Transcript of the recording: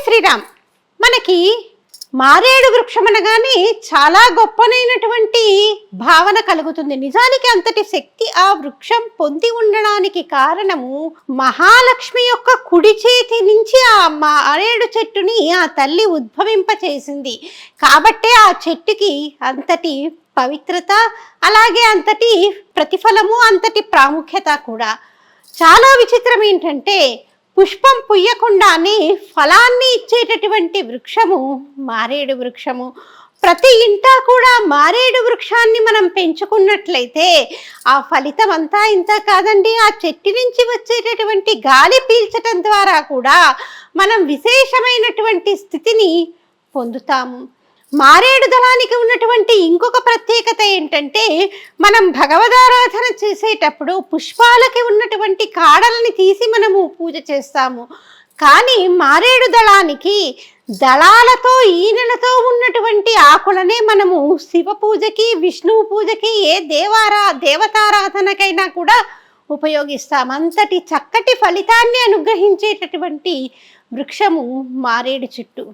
శ్రీరామ్. మనకి మారేడు వృక్షం అనగానే చాలా గొప్పనైనటువంటి భావన కలుగుతుంది. నిజానికి అంతటి శక్తి ఆ వృక్షం పొంది ఉండడానికి కారణము మహాలక్ష్మి యొక్క కుడి చేతి నుంచి ఆ మారేడు చెట్టుని ఆ తల్లి ఉద్భవింప చేసింది. కాబట్టే ఆ చెట్టుకి అంతటి పవిత్రత, అలాగే అంతటి ప్రతిఫలము, అంతటి ప్రాముఖ్యత కూడా. చాలా విచిత్రం ఏంటంటే పుష్పం పుయ్యకుండానే ఫలాన్ని ఇచ్చేటటువంటి వృక్షము మారేడు వృక్షము. ప్రతి ఇంటా కూడా మారేడు వృక్షాన్ని మనం పెంచుకున్నట్లయితే ఆ ఫలితం అంతా ఇంత కాదండి. ఆ చెట్టు నుంచి వచ్చేటటువంటి గాలి పీల్చటం ద్వారా కూడా మనం విశేషమైనటువంటి స్థితిని పొందుతాము. మారేడు దళానికి ఉన్నటువంటి ఇంకొక ప్రత్యేకత ఏంటంటే మనం భగవదారాధన చేసేటప్పుడు పుష్పాలకి ఉన్నటువంటి కాడలని తీసి మనము పూజ చేస్తాము. కానీ మారేడు దళానికి దళాలతో ఈనెలతో ఉన్నటువంటి ఆకులనే మనము శివ పూజకి, విష్ణువు పూజకి, ఏ దేవతారాధనకైనా కూడా ఉపయోగిస్తాం. అంతటి చక్కటి ఫలితాన్ని అనుగ్రహించేటటువంటి వృక్షము మారేడు చెట్టు.